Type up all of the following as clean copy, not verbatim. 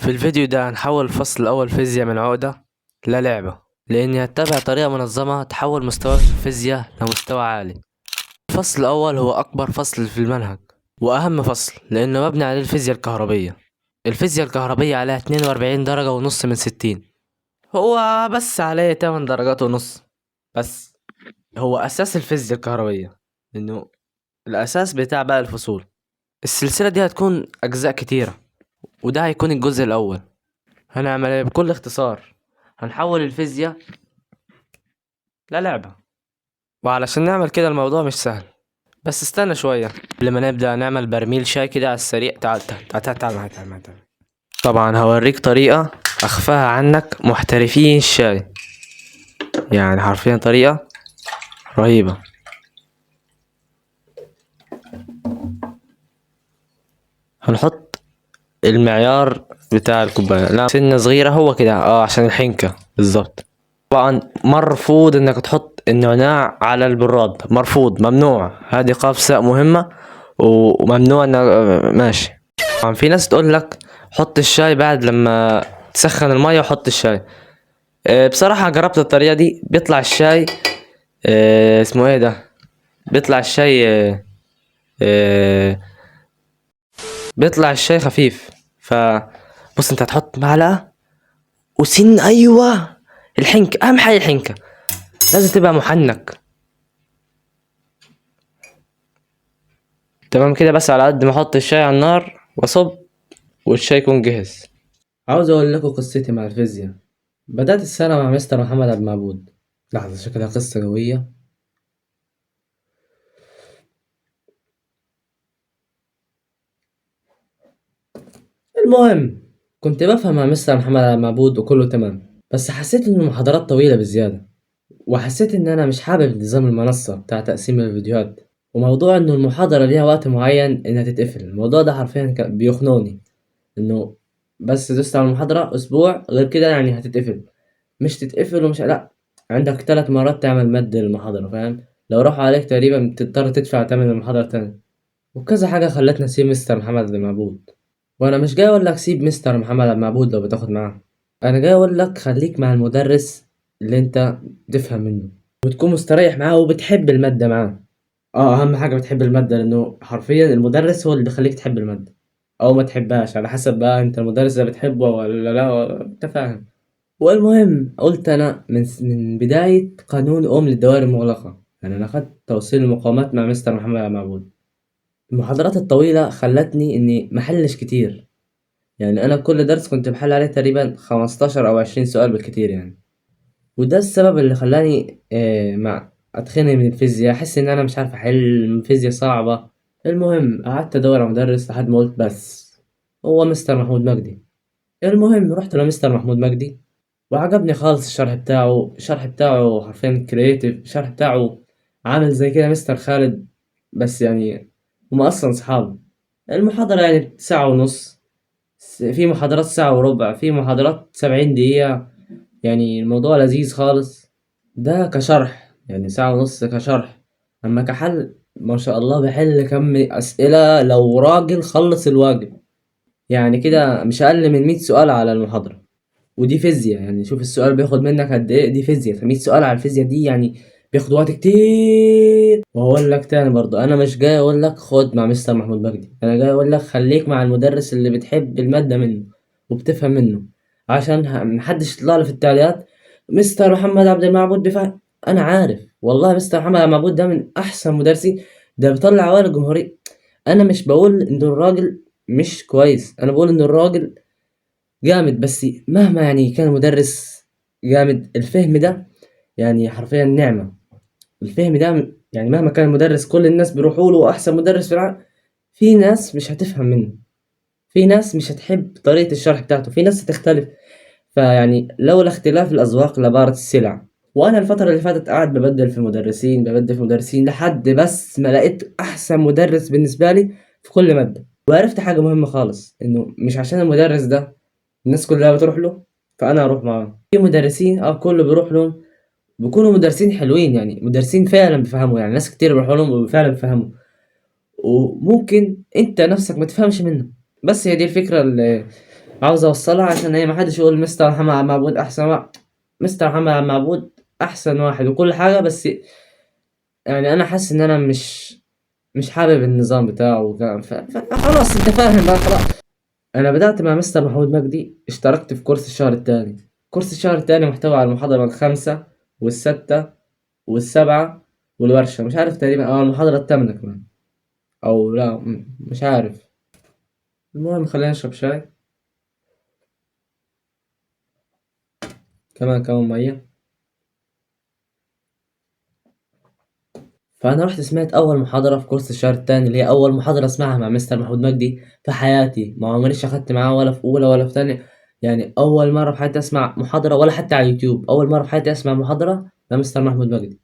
في الفيديو ده هنحول الفصل الأول فيزياء من عقدة للعبة، لأني هتبع طريقة منظمة تحول مستوى الفيزياء لمستوى عالي. الفصل الأول هو أكبر فصل في المنهج وأهم فصل لأنه مبني عليه الفيزياء الكهربية. الفيزياء الكهربية عليها 42 درجة ونص من 60. هو بس عليه 8 درجات ونص بس. هو أساس الفيزياء الكهربية، إنه الأساس بتاع باقي الفصول. السلسلة دي هتكون أجزاء كتيرة، وده هيكون الجزء الأول. هنعمل ايه بكل اختصار؟ هنحول الفيزياء للعبة، وعلشان نعمل كده الموضوع مش سهل. بس استنى شوية قبل ما نبدأ نعمل برميل شاي كده على السريع. تعال معايا. طبعا هوريك طريقة أخفاها عنك محترفين الشاي، يعني حرفيا طريقة رهيبة. هنحط المعيار بتاع الكوباية، لا سنة صغيرة، هو كده عشان الحنكة بالظبط. طبعا مرفوض انك تحط النعناع على البراد، مرفوض، ممنوع، هذه قفزة مهمة وممنوع انك ماشي. طبعا في ناس تقول لك حط الشاي بعد لما تسخن المية وحط الشاي. بصراحة جربت الطريقة دي، بيطلع الشاي اسمه ايه ده، بيطلع الشاي آه، بيطلع الشاي خفيف. فبص انت هتحط معلقة وسن، ايوه الحنكة، اهم حاجة الحنكة لازم تبقى محنك. تمام كده، بس على قد ما احط الشاي على النار واصب والشاي يكون جاهز. عاوز اقول لكم قصتي مع الفيزياء. بدأت السنة مع مستر محمد عبد المعبود. لحظة، شكلها قصة قوية. المهم، كنت بفهم مع مستر محمد عبد المعبود وكله تمام، بس حسيت ان المحاضرات طويلة بزيادة، وحسيت ان انا مش حابب نظام المنصة بتاع تقسيم الفيديوهات، وموضوع انه المحاضرة ليها وقت معين انها تتقفل. الموضوع ده حرفيا كان بيخنقني، انه بس دوست على المحاضرة اسبوع غير كده يعني هتتقفل. مش تتقفل ومش لأ، عندك 3 مرات تعمل مد للمحاضرة، فاهم؟ لو راحوا عليك تقريبا تضطر تدفع تمن المحاضرة تاني. وكذا حاجة خلتني أسيب مستر محمد عبد المعبود. وأنا مش جاي أقولك سيب مستر محمد عبد المعبود لو بتاخد معاه، أنا جاي أقولك خليك مع المدرس اللي أنت تفهم منه وتكون مستريح معاه وبتحب المادة معاه. أهم حاجة بتحب المادة، لأنه حرفيا المدرس هو اللي بيخليك تحب المادة أو ما تحبهاش، على حسب بقى أنت المدرس ده بتحبه ولا لا، أنت فاهم. والمهم قلت انا من بداية قانون للدوائر المغلقة، يعني انا اخدت توصيل المقاومات مع مستر محمد عبد المعبود. المحاضرات الطويلة خلتني اني محلش كتير، يعني انا كل درس كنت بحل عليه تقريبا 15 او 20 سؤال بالكتير يعني. وده السبب اللي خلاني مع اتخنق من الفيزياء، احس ان انا مش عارف احل الفيزياء صعبة. المهم قعدت ادور على مدرس لحد ما قلت بس هو مستر محمود مجدي. المهم رحت لمستر محمود مجدي وعجبني خالص الشرح بتاعه حرفيا كرييتيف. الشرح بتاعه عامل زي كده مستر خالد، بس يعني هما اصلا صحاب. المحاضرة يعني ساعة ونص، في محاضرات ساعة وربع، في محاضرات 70 دقيقة، يعني الموضوع لذيذ خالص. ده كشرح يعني ساعة ونص كشرح، اما كحل ما شاء الله بحل كم اسئلة لو راجل خلص الواجب. يعني كده مش اقل من 100 سؤال على المحاضرة، ودي فيزياء. يعني شوف السؤال بياخد منك قد ايه، دي فيزياء، ف100 سؤال على الفيزياء دي يعني بياخد وقت كتير. وهقول لك تاني برضو، انا مش جاي اقول لك خد مع مستر محمود مجدي، انا جاي اقول لك خليك مع المدرس اللي بتحب المادة منه وبتفهم منه، عشان محدش يطلع له في التعليقات مستر محمد عبد المعبود بيفهم. انا عارف والله مستر محمد عبد المعبود ده من احسن مدرسين، ده بيطلع اوائل الجمهورية. انا مش بقول ان الراجل مش كويس، انا بقول ان الراجل جامد، بس مهما يعني كان مدرس جامد، الفهم ده يعني حرفيا نعمة. الفهم ده يعني مهما كان المدرس كل الناس بيروحوا له أحسن مدرس في العالم، في ناس مش هتفهم منه، في ناس مش هتحب طريقة الشرح بتاعته، في ناس هتختلف. فيعني لولا اختلاف الأذواق لبارت السلع. وأنا الفترة اللي فاتت قاعد ببدل في مدرسين لحد بس ما لقيت أحسن مدرس بالنسبة لي في كل مادة. وعرفت حاجة مهمة خالص، إنه مش عشان المدرس ده الناس كلها بتروح له فانا اروح معاه. في مدرسين كله بيروح لهم بيكونوا مدرسين حلوين، يعني مدرسين فعلا بيفهموا، يعني ناس كتير بيروحوا لهم وفعلا بيفهموا، وممكن انت نفسك ما تفهمش منه. بس هي دي الفكرة عاوز اوصلها عشان هي محدش يقول مستر محمد عبد المعبود احسن مستر محمد عبد المعبود احسن واحد وكل حاجة، بس يعني انا حاسس ان انا مش حابب النظام بتاعه فخلاص انت فاهم بقى خلاص. انا بدأت مع مستر محمود مجدي، اشتركت في كورس الشهر التاني. كورس الشهر التاني محتوى على المحاضرة الخامسة والستة والسبعة والورشة، مش عارف تقريبا او المحاضرة الثامنة كمان، او لا مش عارف. المهم خلينا نشرب شاي، كمان مية. فانا رحت سمعت اول محاضرة في كورس الشهر التاني، اللي هي اول محاضرة اسمعها مع مستر محمود مجدي في حياتي. ما عمريش اخدت معاه ولا في اولى ولا في تانية، يعني اول مرة في حياتي اسمع محاضرة، ولا حتى على اليوتيوب، اول مرة في حياتي اسمع محاضرة مع مستر محمود مجدي.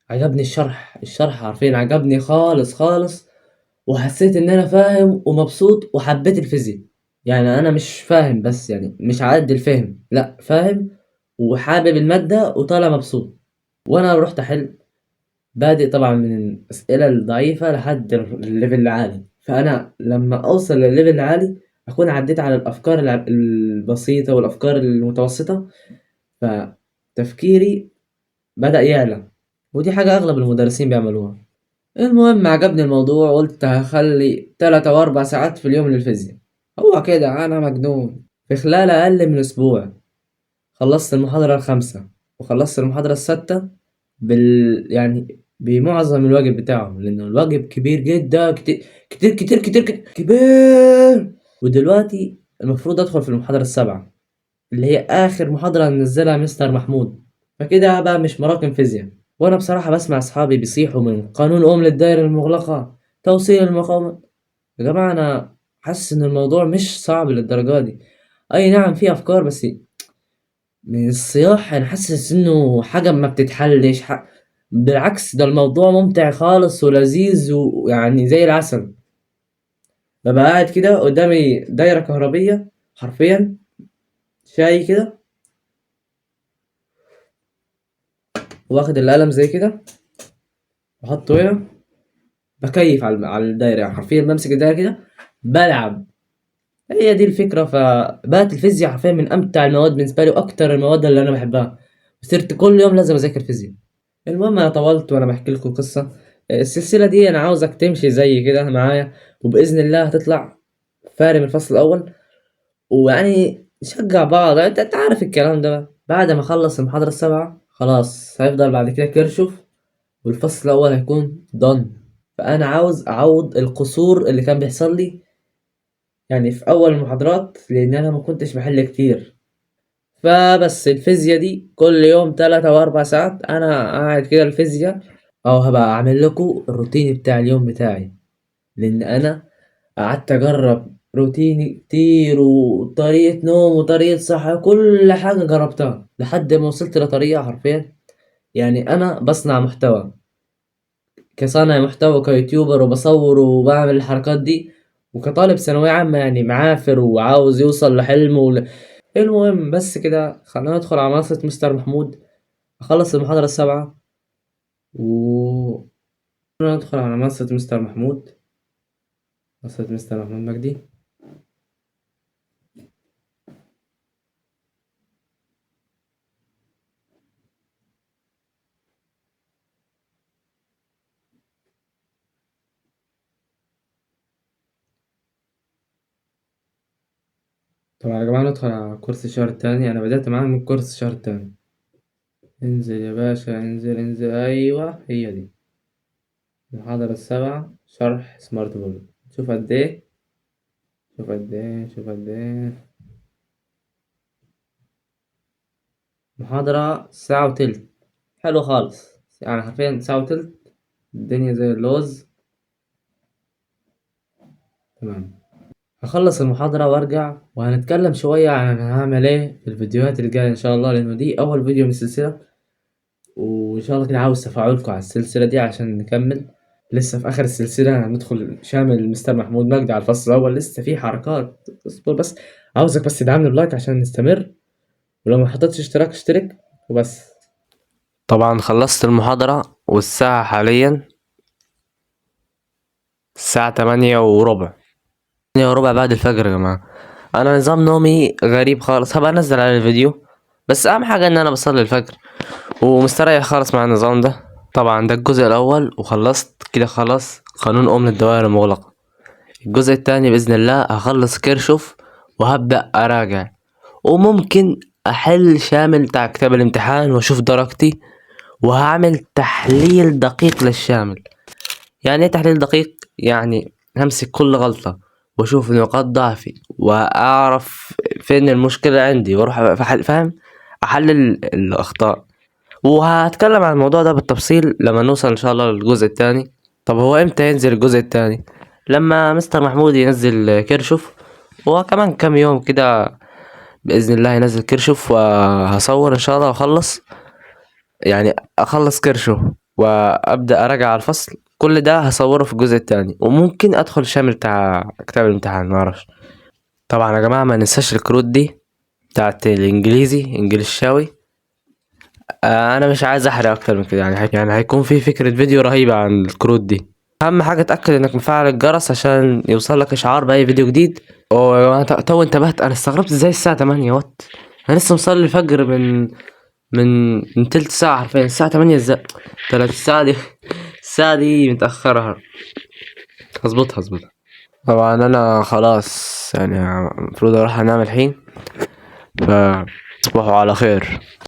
عجبني الشرح حرفيا عجبني خالص خالص، وحسيت ان انا فاهم ومبسوط وحبيت الفيزياء. يعني انا مش فاهم بس، يعني مش على قد الفهم، لا فاهم وحابب المادة وطالع مبسوط. وانا رحت احل، بادئ طبعا من الاسئلة الضعيفة لحد الليفل العالي. فانا لما اوصل للليفل العالي اكون عديت على الافكار البسيطة والافكار المتوسطة، فتفكيري بدأ يعلى، ودي حاجة اغلب المدرسين بيعملوها. المهم عجبني الموضوع، قلت هخلي 3 أو 4 ساعات في اليوم للفيزياء. هو كده أنا مجنون. في خلال أقل من أسبوع خلصت المحاضرة الخامسة وخلصت المحاضرة الستة يعني بمعظم الواجب بتاعهم، لأنه الواجب كبير جدا، كتير كتير كتير كتير كتير كبير. ودلوقتي المفروض أدخل في المحاضرة السابعة، اللي هي آخر محاضرة نزلها مستر محمود. فكده بقى مش مراكم فيزياء. وانا بصراحة بسمع اصحابي بيصيحوا من قانون اوم للدائرة المغلقة، توصيل المقاومة. يا جماعة انا حاسس ان الموضوع مش صعب للدرجة دي. اي نعم في افكار، بس من الصياح انا حاسس انه حاجة ما بتتحلش بالعكس ده الموضوع ممتع خالص ولذيذ ويعني زي العسل. ببقى قاعد كده قدامي دايرة كهربية حرفيا، شاي كده، واخد القلم زي كده وحطه هنا، بكيف على الدايرة، يعني حرفيا بمسك الدايرة كده بلعب. هي دي الفكرة. فبقت الفيزياء حرفيا من أمتع المواد بالنسبة لي وأكتر المواد اللي أنا بحبها. صرت كل يوم لازم أذاكر فيزياء. المهم أنا طولت وأنا بحكي لكم قصة. السلسلة دي أنا عاوزك تمشي زي كده معايا، وبإذن الله هتطلع فارم الفصل الأول. ويعني نشجع بعض، أنت عارف الكلام ده بقى. بعد ما أخلص المحاضرة السابعة خلاص هيفضل بعد كده كيرشوف، والفصل الأول هيكون done. فأنا عاوز أعوض القصور اللي كان بيحصل لي يعني في أول المحاضرات، لأن أنا ما كنتش بحل كتير. فبس الفيزياء دي كل يوم 3 أو 4 ساعات أنا قاعد كده الفيزياء، أو هبقى أعمل لكم الروتين بتاع اليوم بتاعي. لأن أنا قعدت أجرب روتيني كتير وطريقة نوم وطريقة صحة، كل حاجة جربتها لحد ما وصلت لطريقة حرفيا. يعني أنا بصنع محتوى، كصانع محتوى كيوتيوبر، وبصور وبعمل الحركات دي، وكطالب ثانوية عامة يعني معافر وعاوز يوصل لحلمه المهم بس كده، خلينا ندخل على منصة مستر محمود. أخلص المحاضرة السابعة و ندخل على منصة مستر محمود، منصة مستر محمود مجدي. طبعا يا جماعة ندخل على كورس الشهر التاني. أنا بدأت معاهم من كورس الشهر التاني. انزل يا باشا، انزل انزل، أيوة هي دي المحاضرة السابعة، شرح سمارت بورد. شوف قد ايه، شوف قد ايه، شوف قد ايه. محاضرة ساعة وتلت، حلو خالص، يعني حرفيا ساعة وتلت، الدنيا زي اللوز. تمام، هخلص المحاضرة وارجع وهنتكلم شوية عن أنا هعمل ايه في الفيديوهات الجاية ان شاء الله، لانه دي اول فيديو من السلسلة. وان شاء الله كده عاوز تفاعلكم على السلسلة دي عشان نكمل. لسه في اخر السلسلة هندخل شامل مستر محمود مجدي على الفصل الاول، لسه في حركات، اصبر بس. عاوزك بس تدعمني بلايك عشان نستمر، ولو ما حطيتش اشتراك اشترك وبس. طبعا خلصت المحاضرة والساعة حاليا الساعة 8:15، 8:15 بعد الفجر يا جماعة. انا نظام نومي غريب خالص، هبقى انزل على الفيديو. بس اهم حاجة ان انا بصلي الفجر ومستريح خالص مع النظام ده. طبعا ده الجزء الاول وخلصت كده، خلاص قانون ام الدوائر المغلقة. الجزء التاني بإذن الله هخلص كيرشوف وهبدأ أراجع، وممكن أحل شامل بتاع كتاب الامتحان وأشوف درجتي، وهعمل تحليل دقيق للشامل. يعني ايه تحليل دقيق؟ يعني همسك كل غلطة وأشوف نقاط ضعفي وأعرف فين المشكلة عندي وأروح فاهم، أحلل الأخطاء. وهتكلم عن الموضوع ده بالتفصيل لما نوصل إن شاء الله للجزء التاني. طب هو إمتى ينزل الجزء التاني؟ لما مستر محمود ينزل كيرشوف، وكمان كام يوم كده بإذن الله ينزل كيرشوف، وهصور إن شاء الله وأخلص. يعني أخلص كيرشوف وأبدأ أراجع على الفصل، كل ده هصوره في الجزء التاني، وممكن أدخل شامل بتاع كتاب الامتحان، معرفش. طبعا يا جماعة ما ننساش الكروت دي بتاعت الإنجليزي، إنجليش شاوي. أنا مش عايز أحرق أكتر من كده، يعني هيكون في فكرة فيديو رهيبة عن الكروت دي. اهم حاجه اتاكد انك مفعل الجرس عشان يوصلك اشعار باي فيديو جديد. اوه يا جماعه، انتبهت، انا استغربت ازاي الساعه 8 وات. انا لسه مصلي الفجر من تلت ساعه حرفيا، الساعه 8 ازاي؟ تلات الساعه دي الساعه دي متاخره. هظبطها. طبعا انا خلاص يعني المفروض اروح انام الحين، فتصبحوا على خير.